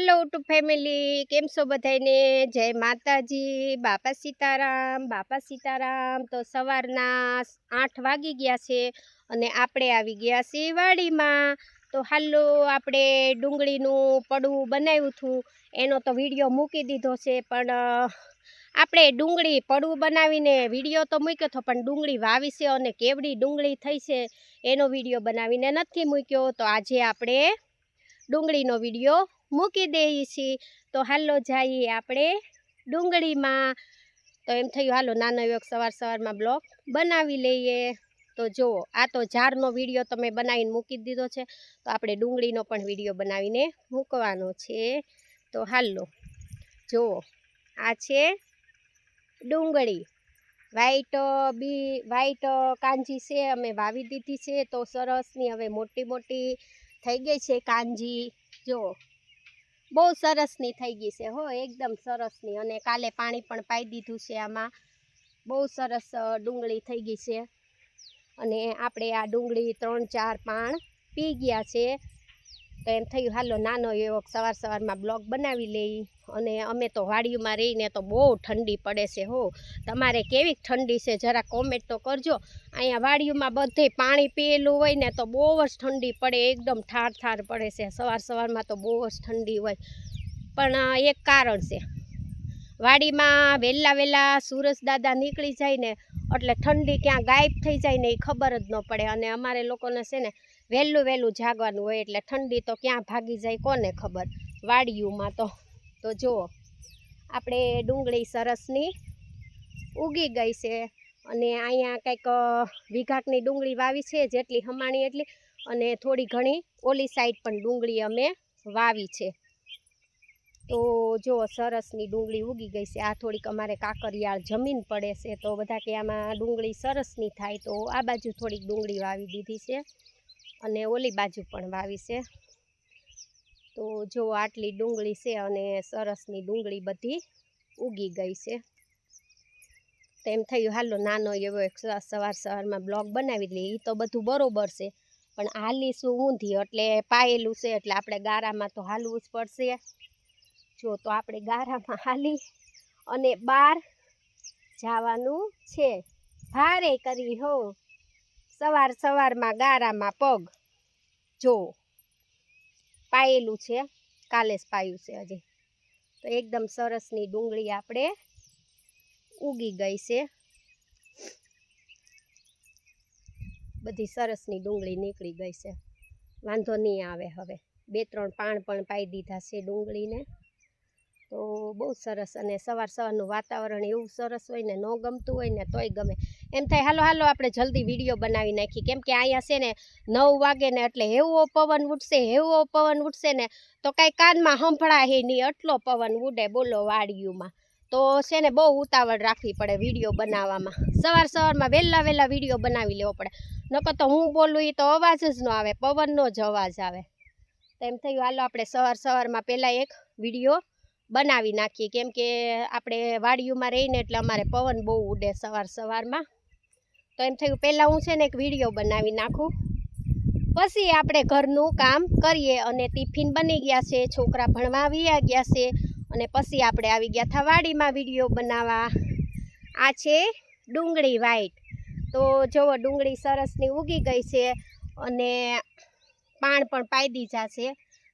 Hello YouTube family केम छो बधाईने जय माताजी। बापा सीताराम। तो सवारना 8 वागी गया छे अने आपणे आवी गया छे वाडीमां। तो हालो आपणे डુંગળીનું પડવું બનાવ્યું હતું એનો તો વિડીયો મૂકી દીધો છે, પણ આપણે ડુંગળી પડવું બનાવીને વિડીયો તો મૂક્યો હતો, પણ ડુંગળી વાવી છે અને કેવડી ડુંગળી થઈ છે એનો વિડીયો બનાવીને નથી મૂક્યો। તો આજે આપણે ડુંગળીનો વિડીયો મૂકી દઈએ છીએ। તો હાલો જઈએ આપણે ડુંગળીમાં। તો એમ થયું હાલો નાનો એવો સવારમાં બ્લોગ બનાવી લઈએ। તો જુઓ, આ તો ઝાડનો વિડીયો તો મેં બનાવીને મૂકી દીધો છે, તો આપણે ડુંગળીનો પણ વિડીયો બનાવીને મૂકવાનો છે। તો હાલો જુઓ, આ છે ડુંગળી વાઈટ કાંજી છે, અમે વાવી દીધી છે। તો સરસની હવે મોટી મોટી થઈ ગઈ છે કાંજી। જો બહુ સરસની થઈ ગઈ છે હો, એકદમ સરસની। અને કાલે પાણી પણ પાઈ દીધું છે આમાં, બહુ સરસ ડુંગળી થઈ ગઈ છે। અને આપણે આ ડુંગળી 3-4 પાણ પી ગયા છે। તો એમ થયું હાલો નાનો એવો સવારમાં બ્લોગ બનાવી લઈ। અને અમે તો વાડીમાં રહીને તો બહુ ઠંડી પડે છે હો। તમારે કેવી ઠંડી છે જરા કોમેન્ટ તો કરજો। અહીંયા વાડીમાં બધે પાણી પીએલું હોય ને તો બહુ જ ઠંડી પડે, એકદમ ઠાર પડે છે। સવારમાં તો બહુ જ ઠંડી હોય, પણ એક કારણ છે, વાડીમાં વહેલા સૂરજ દાદા નીકળી જાય ને એટલે ઠંડી ક્યાં ગાયબ થઈ જાય ને એ ખબર જ ન પડે। અને અમારે લોકોને છે ને વહેલું જાગવાનું હોય એટલે ઠંડી તો ક્યાં ભાગી જાય કોને ખબર વાડીઓમાં। તો જુઓ, આપણે ડુંગળી સરસની ઉગી ગઈ છે। અને અહીંયા કંઈક વીઘાકની ડુંગળી વાવી છે, જેટલી હમાણી એટલી, અને થોડી ઘણી ઓલી સાઈડ પણ ડુંગળી અમે વાવી છે। તો જો સરસની ડુંગળી ઉગી ગઈ છે। આ થોડીક અમારે કાંકરિયાળ જમીન પડે છે, તો બધા કે આમાં ડુંગળી સરસની થાય, તો આ બાજુ થોડીક ડુંગળી વાવી દીધી છે અને ઓલી બાજુ પણ વાવી છે। તો જો આટલી ડુંગળી છે અને સરસની ડુંગળી બધી ઉગી ગઈ છે। તો એમ થયું હાલો નાનો એવો એક સવારમાં બ્લોગ બનાવી લઈએ। એ તો બધું બરોબર છે, પણ હાલીશું ઊંધી, એટલે પાયેલું છે એટલે આપણે ગારામાં તો હાલવું જ પડશે। જો તો આપણે ગારામાં હાલી અને બહાર જવાનું છે, ભારે કરી હો સવારમાં ગારામાં પગ। જો પાયેલું છે, કાલે જ પાયું છે હજી। તો એકદમ સરસની ડુંગળી આપણે ઉગી ગઈ છે, બધી સરસની ડુંગળી નીકળી ગઈ છે, વાંધો નહીં આવે। હવે 2-3 પાણ પણ પાઈ દીધા છે ડુંગળીને। તો બહુ સરસ, અને સવારનું વાતાવરણ એવું સરસ હોય ને, ન ગમતું હોય ને તોય ગમે એમ થાય હાલો આપણે જલ્દી વિડીયો બનાવી નાખી। કેમ કે અહીંયા છે ને 9 વાગે ને એટલે એવો પવન ઉઠશે ને તો કાંઈ કાનમાં સંભળાય નહીં, એટલો પવન ઉડે બોલો વાડીઓમાં। તો છે ને બહુ ઉતાવળ રાખવી પડે વિડીયો બનાવવામાં, સવારમાં વહેલા વિડીયો બનાવી લેવો પડે, નકર તો હું બોલું એ તો અવાજ જ ન આવે, પવનનો જ અવાજ આવે। તો એમ થયું હાલો આપણે સવારમાં પહેલાં એક વિડીયો બનાવી નાખીએ, કેમ કે આપણે વાડીઓમાં રહીને એટલે અમારે પવન બહુ ઉડે સવારમાં। તો એમ થયું પહેલાં હું છે ને એક વિડીયો બનાવી નાખું, પછી આપણે ઘરનું કામ કરીએ। અને ટિફિન બની ગયા છે, છોકરા ભણવા આવ્યા ગયા છે, અને પછી આપણે આવી ગયા હતા વાડીમાં વિડીયો બનાવવા। આ છે ડુંગળી વાઈટ। તો જુઓ ડુંગળી સરસની ઉગી ગઈ છે અને પાણ પણ પાઈ દીધા છે,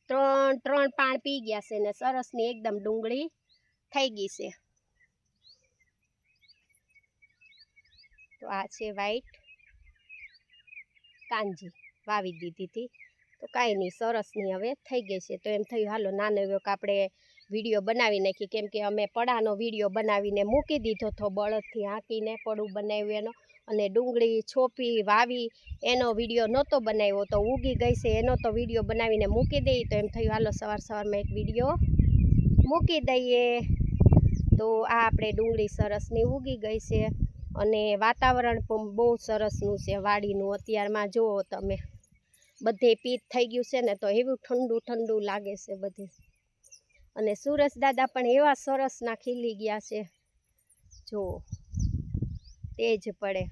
3 પાણ પી ગયા છે ને સરસની એકદમ ડુંગળી થઈ ગઈ છે। તો આ છે વાઈટ કાંજી વાવી દીધી હતી, તો કાંઈ નહીં, સરસની હવે થઈ ગઈ છે। તો એમ થયું હાલો નાનો એવો આપણે વિડીયો બનાવી નાખી, કેમ કે અમે પડાનો વિડીયો બનાવીને મૂકી દીધો હતો, બળદથી હાંકીને પડું બનાવ્યું એનો, અને ડુંગળી છોપી વાવી એનો વિડીયો નહોતો બનાવ્યો, તો ઉગી ગઈ છે એનો તો વિડીયો બનાવીને મૂકી દઈએ। તો એમ થયું હાલો સવારમાં એક વિડીયો મૂકી દઈએ। તો આ આપણે ડુંગળી સરસની ઉગી ગઈ છે, અને વાતાવરણ પણ બહુ સરસનું છે વાડીનું। અત્યારમાં જુઓ તમે, બધે પીત થઈ ગયું છે ને, તો એવું ઠંડુ લાગે છે બધે। અને સૂરજ દાદા પણ એવા સરસના ખીલી ગયા છે, જુઓ તેજ પડે।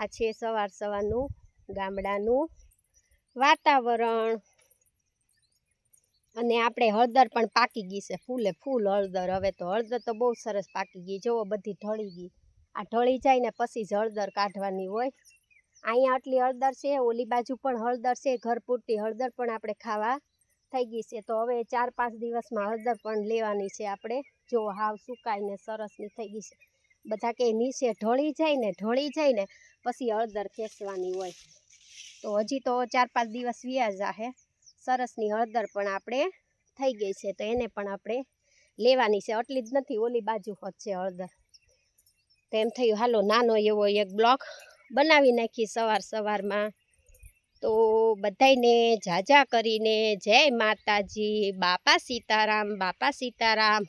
આ છે સવારનું ગામડાનું વાતાવરણ। અને આપણે હળદર પણ પાકી ગઈ છે, ફૂલે ફૂલ હળદર. હવે તો હળદર તો બહુ સરસ પાકી ગઈ, જુઓ બધી ઢળી ગઈ. આ ઢળી જાય ને પછી જ હળદર કાઢવાની હોય. અહીંયા આટલી હળદર છે, ઓલી બાજુ પણ હળદર છે, ઘર પૂરતી હળદર પણ આપણે ખાવા થઈ ગઈ છે. તો હવે 4-5 દિવસમાં હળદર પણ લેવાની છે આપણે. જો હાવ સુકાઈને સરસની થઈ ગઈ છે. બધા કે નીચે ઢળી જાય ને પછી હળદર ખેંચવાની હોય. તો હજી તો 4-5 દિવસ વ્યા જાહે. સરસની હળદર પણ આપણે થઈ ગઈ છે, તો એને પણ આપણે લેવાની છે. આટલી જ નથી, ઓલી બાજુ હોત છે હળદર. તો એમ થયું હાલો નાનો એવો એક બ્લોગ બનાવી નાખી સવારમાં. તો બધાયને જાજા કરીને જય માતાજી, બાપા સીતારામ.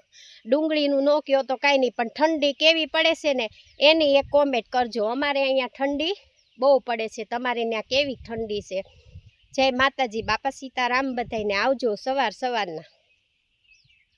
ડુંગળીનું નો કયો તો કાંઈ નહીં, પણ ઠંડી કેવી પડે છે ને એની એક કોમેન્ટ કરજો. અમારે અહીંયા ઠંડી બહુ પડે છે, તમારે ત્યાં કેવી ઠંડી છે? જય માતાજી, બાપા સીતારામ. બધાયને આવજો સવારના.